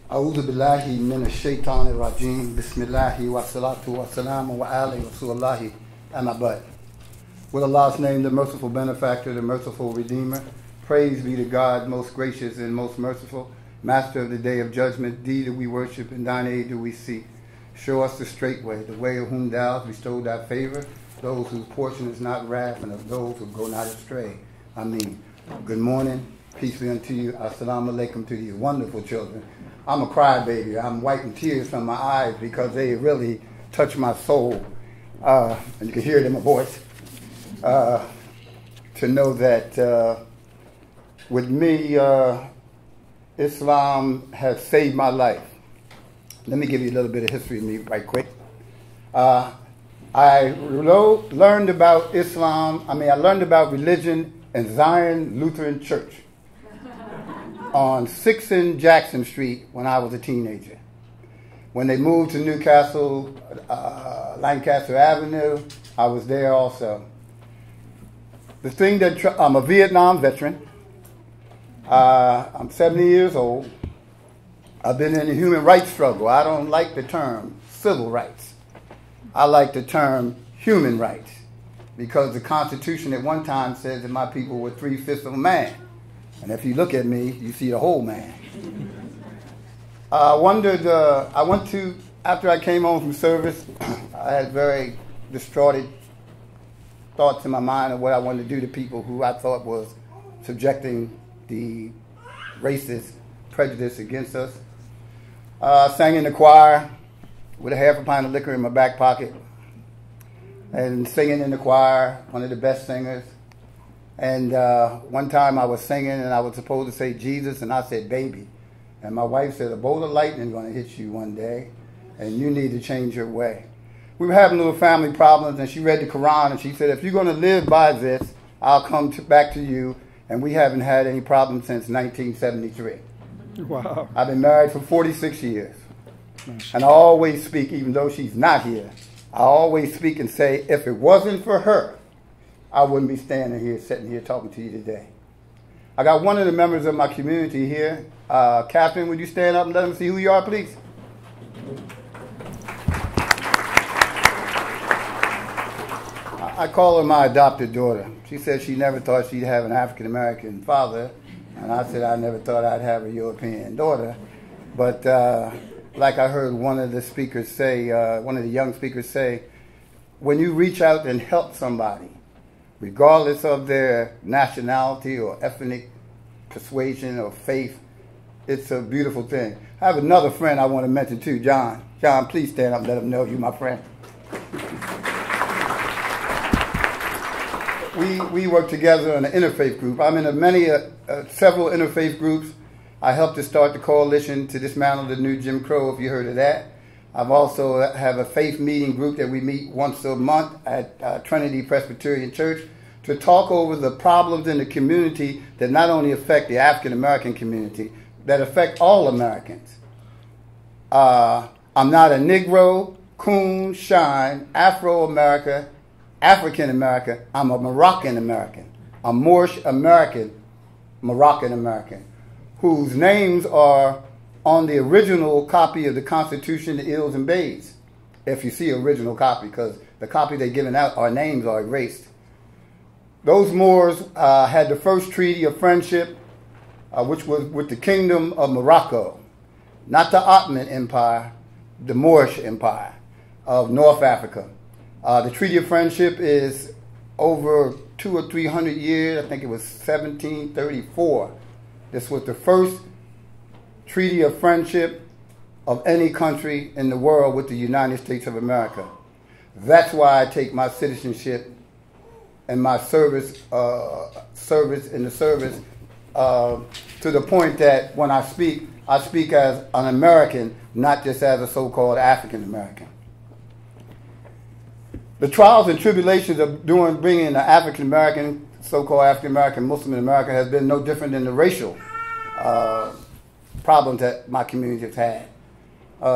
A'udhu billahi minash shaitanir rajim. Bismillahi wa salatu wa salamu wa ali Rasulullahi amma ba'd. With Allah's name, the merciful benefactor, the merciful redeemer. Praise be to God, most gracious and most merciful, master of the day of judgment. Thee that we worship, and thine aid do we seek. Show us the straight way, the way of whom thou hast bestowed thy favor, those whose portion is not wrath, and of those who go not astray. Ameen. Good morning. Peace be unto you. Assalamu alaikum to you, wonderful children. I'm a crybaby. I'm wiping tears from my eyes because they really touch my soul. And you can hear it in my voice. To know that with me, Islam has saved my life. Let me give you a little bit of history of me right quick. I learned about Islam, I learned about religion in Zion Lutheran Church on 6th and Jackson Street when I was a teenager. When they moved to Newcastle, Lancaster Avenue, I was there also. The thing that, I'm a Vietnam veteran. I'm 70 years old. I've been in the human rights struggle. I don't like the term civil rights. I like the term human rights because the Constitution at one time says that my people were 3/5 of a man. And if you look at me, you see the whole man. I wondered, after I came home from service, I had very distorted thoughts in my mind of what I wanted to do to people who I thought was subjecting the racist prejudice against us. I sang in the choir with a half a pint of liquor in my back pocket and singing in the choir, one of the best singers. And one time I was singing and I was supposed to say Jesus and I said baby. And my wife said a bolt of lightning is going to hit you one day and you need to change your way. We were having little family problems and she read the Quran and she said if you're going to live by this, I'll come back to you. And we haven't had any problems since 1973. Wow. I've been married for 46 years. And I always speak, even though she's not here, I always speak and say if it wasn't for her, I wouldn't be standing here, sitting here talking to you today. I got one of the members of my community here. Captain, would you stand up and let them see who you are, please? I call her my adopted daughter. She said she never thought she'd have an African-American father. And I said I never thought I'd have a European daughter. But like I heard one of the speakers say, one of the young speakers say, when you reach out and help somebody, regardless of their nationality or ethnic persuasion or faith, it's a beautiful thing. I have another friend I want to mention too, John. John, please stand up and let him know you're my friend. We work together in an interfaith group. I'm in several interfaith groups. I helped to start the coalition to dismantle the new Jim Crow, if you heard of that. I've also have a faith meeting group that we meet once a month at Trinity Presbyterian Church to talk over the problems in the community that not only affect the African American community, that affect all Americans. I'm not a Negro, Coon, Shine, Afro-American, African American. I'm a Moroccan American, a Moorish American, Moroccan American, whose names are on the original copy of the Constitution, the Ills and Bays. If you see original copy, because the copy they're giving out, our names are erased. Those Moors had the first treaty of friendship, which was with the Kingdom of Morocco, not the Ottoman Empire, the Moorish Empire of North Africa. The Treaty of Friendship is over 200 or 300 years. I think it was 1734. This was the first treaty of friendship of any country in the world with the United States of America. That's why I take my citizenship and my service to the point that when I speak as an American, not just as a so-called African American. The trials and tribulations of bringing an African American, so-called African American Muslim in America has been no different than the racial problems that my community has had.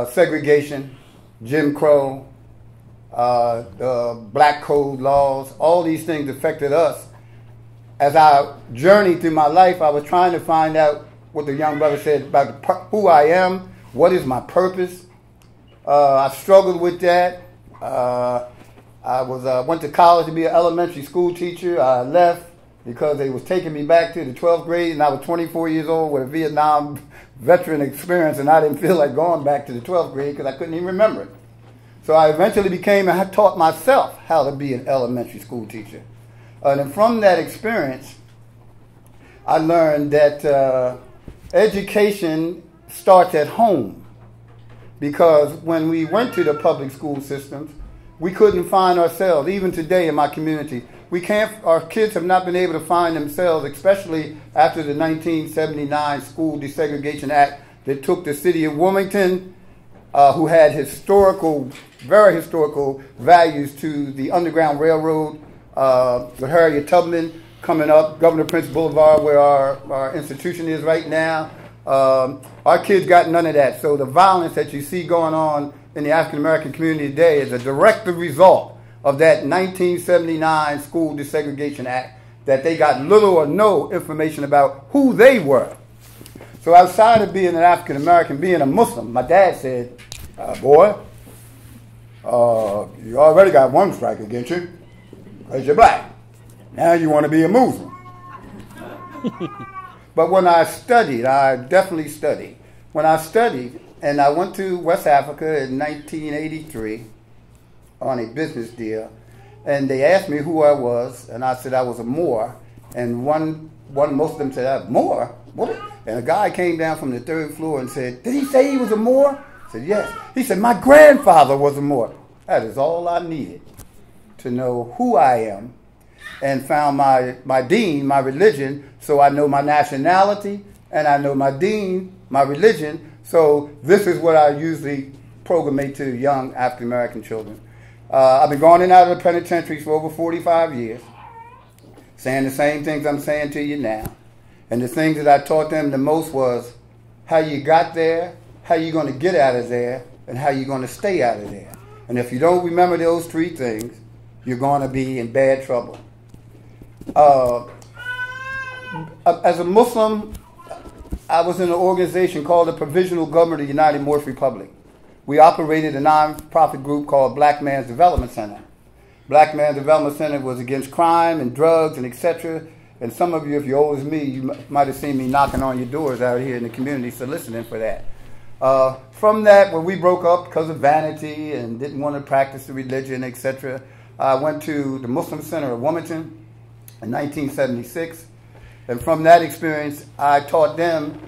Segregation, Jim Crow, the Black Code laws, all these things affected us. As I journeyed through my life, I was trying to find out what the young brother said about who I am, what is my purpose. I struggled with that. I went to college to be an elementary school teacher. I left because they was taking me back to the 12th grade, and I was 24 years old with a Vietnam veteran experience, and I didn't feel like going back to the 12th grade because I couldn't even remember it. So I eventually became, and I taught myself how to be an elementary school teacher. And from that experience, I learned that education starts at home, because when we went to the public school systems, we couldn't find ourselves. Even today in my community, our kids have not been able to find themselves, especially after the 1979 School Desegregation Act that took the city of Wilmington, who had very historical values to the Underground Railroad, with Harriet Tubman coming up, Governor Prince Boulevard, where our institution is right now. Our kids got none of that. So the violence that you see going on in the African American community today is a direct result of that 1979 School Desegregation Act, that they got little or no information about who they were. So outside of being an African American, being a Muslim, my dad said, boy, you already got one strike against you because you're black. Now you want to be a Muslim. But when I studied, I definitely studied. When I studied, and I went to West Africa in 1983 on a business deal, and they asked me who I was, and I said I was a Moor, and one Muslim said, Moor? What? And a guy came down from the third floor and said, did he say he was a Moor? I said, yes. He said, my grandfather was a Moor. That is all I needed to know who I am, and found my deen, my religion, so I know my nationality, and I know my deen, my religion. So this is what I usually programmate to young African American children. I've been going in and out of the penitentiaries for over 45 years, saying the same things I'm saying to you now. And the things that I taught them the most was how you got there, how you're going to get out of there, and how you're going to stay out of there. And if you don't remember those three things, you're going to be in bad trouble. As a Muslim, I was in an organization called the Provisional Government of the United Moorish Republic. We operated a non-profit group called Black Man's Development Center. Black Man's Development Center was against crime and drugs and etc. And some of you, if you're old as me, you might have seen me knocking on your doors out here in the community soliciting for that. From that, when we broke up because of vanity and didn't want to practice the religion, etc., I went to the Muslim Center of Wilmington in 1976. And from that experience, I taught them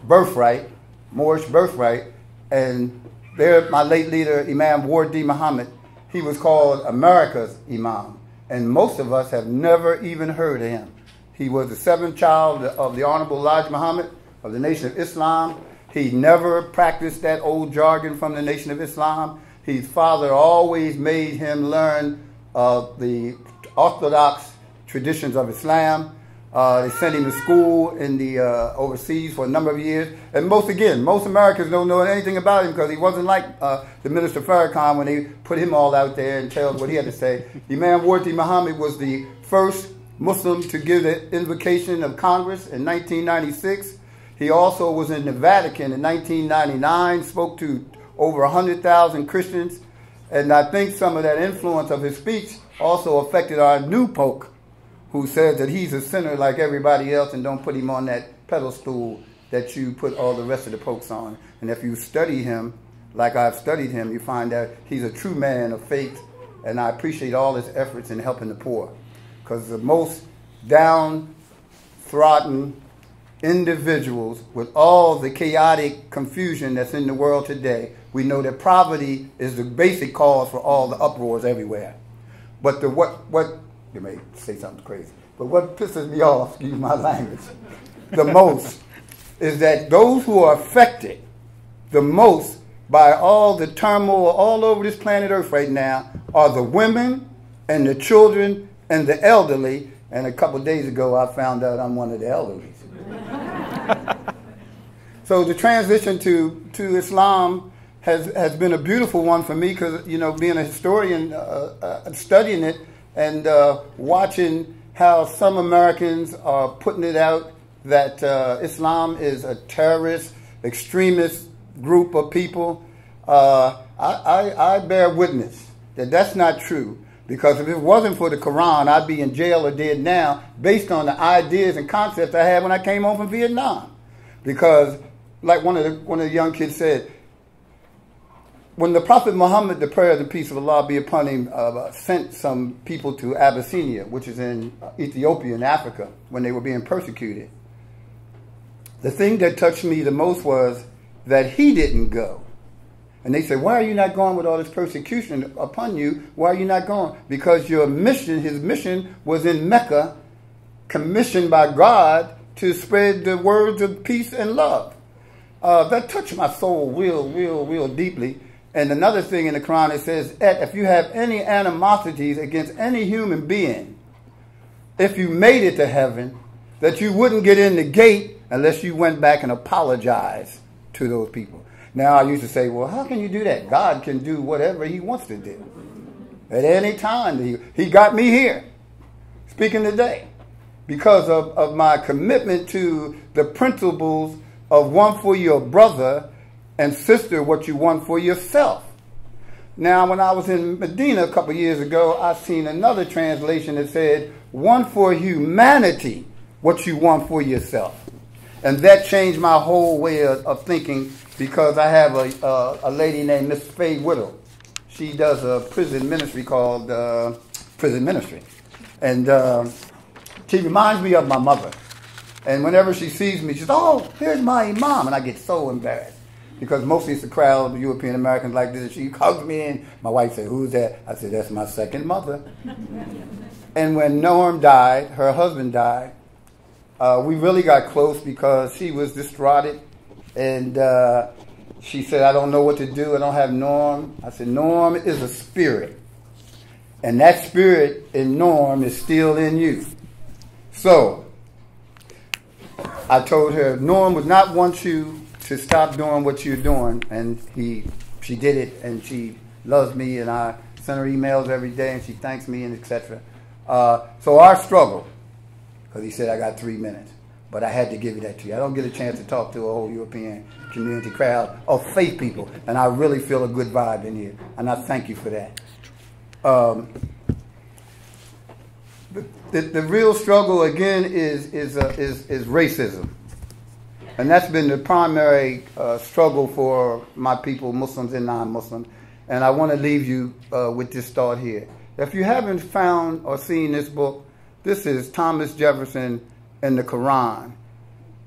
birthright, Moorish birthright, and there, my late leader, Imam Wardi Muhammad, he was called America's Imam, and most of us have never even heard of him. He was the seventh child of the Honorable Elijah Muhammad of the Nation of Islam. He never practiced that old jargon from the Nation of Islam. His father always made him learn the orthodox traditions of Islam. They sent him to school in the overseas for a number of years. And most Americans don't know anything about him because he wasn't like the Minister Farrakhan when they put him all out there and tell us what he had to say. Imam Wardi Muhammad was the first Muslim to give the invocation of Congress in 1996. He also was in the Vatican in 1999, spoke to over 100,000 Christians. And I think some of that influence of his speech also affected our new Pope, who says that he's a sinner like everybody else and don't put him on that pedestal that you put all the rest of the popes on. And if you study him, like I've studied him, you find out he's a true man of faith, and I appreciate all his efforts in helping the poor. Because the most downtrodden individuals, with all the chaotic confusion that's in the world today, we know that poverty is the basic cause for all the uproars everywhere. But you may say something crazy, but what pisses me off, excuse my language, the most is that those who are affected the most by all the turmoil all over this planet Earth right now are the women and the children and the elderly. And a couple of days ago, I found out I'm one of the elderly. So the transition to Islam has been a beautiful one for me because, you know, being a historian, studying it, and watching how some Americans are putting it out that Islam is a terrorist, extremist group of people, I bear witness that that's not true. Because if it wasn't for the Quran, I'd be in jail or dead now based on the ideas and concepts I had when I came home from Vietnam. Because, like one of the young kids said, when the Prophet Muhammad, the prayer and peace of Allah be upon him, sent some people to Abyssinia, which is in Ethiopia in Africa, when they were being persecuted, the thing that touched me the most was that he didn't go. And they said, why are you not going with all this persecution upon you? Why are you not going? Because your mission, his mission, was in Mecca, commissioned by God to spread the words of peace and love. That touched my soul real deeply. And another thing in the Quran, it says, if you have any animosities against any human being, if you made it to heaven, that you wouldn't get in the gate unless you went back and apologized to those people. Now, I used to say, well, how can you do that? God can do whatever he wants to do. At any time. He got me here, speaking today, because of my commitment to the principles of one for your brother and sister, what you want for yourself. Now, when I was in Medina a couple of years ago, I seen another translation that said, one for humanity, what you want for yourself. And that changed my whole way of thinking, because I have a lady named Miss Faye Whittle. She does a prison ministry called Prison Ministry. And she reminds me of my mother. And whenever she sees me, she says, oh, here's my Imam. And I get so embarrassed, because mostly it's a crowd of European Americans like this. And she hugs me, and my wife said, who's that? I said, that's my second mother. And when Norm died, her husband died, we really got close because she was distraught. And she said, I don't know what to do. I don't have Norm. I said, Norm is a spirit. And that spirit in Norm is still in you. So I told her, Norm would not want you to stop doing what you're doing. And she did it, and she loves me, and I send her emails every day, and she thanks me, and etc. So our struggle, because he said I got 3 minutes. But I had to give you that to you. I don't get a chance to talk to a whole European community crowd of faith people. And I really feel a good vibe in here. And I thank you for that. The real struggle, again, is racism. And that's been the primary struggle for my people, Muslims and non-Muslims. And I want to leave you with this thought here. If you haven't found or seen this book, this is Thomas Jefferson and the Quran,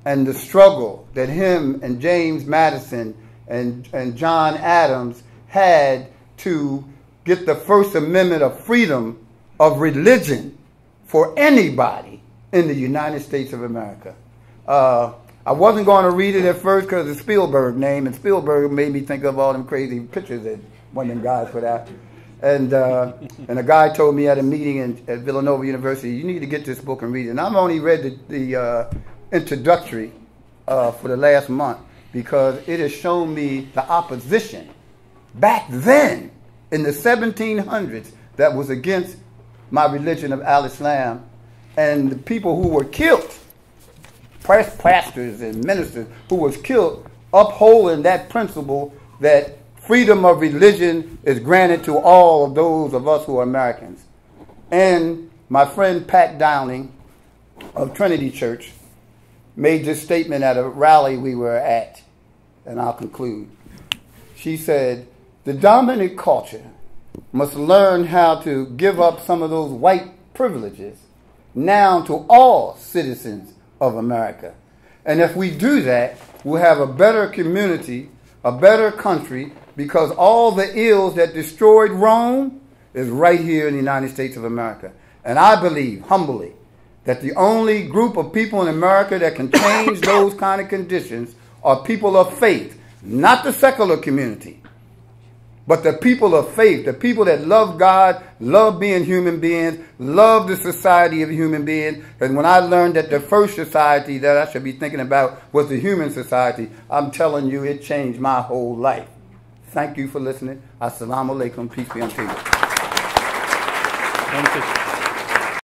and the struggle that him and James Madison and John Adams had to get the First Amendment of freedom of religion for anybody in the United States of America. I wasn't going to read it at first because of the Spielberg name, and Spielberg made me think of all them crazy pictures that one of them guys put out. And a guy told me at a meeting at Villanova University, you need to get this book and read it. And I've only read the introductory for the last month, because it has shown me the opposition back then in the 1700s that was against my religion of Al-Islam, and the people who were killed, pastors and ministers who was killed, upholding that principle that freedom of religion is granted to all of those of us who are Americans. And my friend Pat Downing of Trinity Church made this statement at a rally we were at, and I'll conclude. She said, the dominant culture must learn how to give up some of those white privileges now to all citizens of America. And if we do that, we'll have a better community, a better country, because all the ills that destroyed Rome is right here in the United States of America. And I believe, humbly, that the only group of people in America that can change those kind of conditions are people of faith, not the secular community, but the people of faith, the people that love God, love being human beings, love the society of human beings. And when I learned that the first society that I should be thinking about was the human society, I'm telling you, it changed my whole life. Thank you for listening. Assalamu alaikum. Peace be unto you.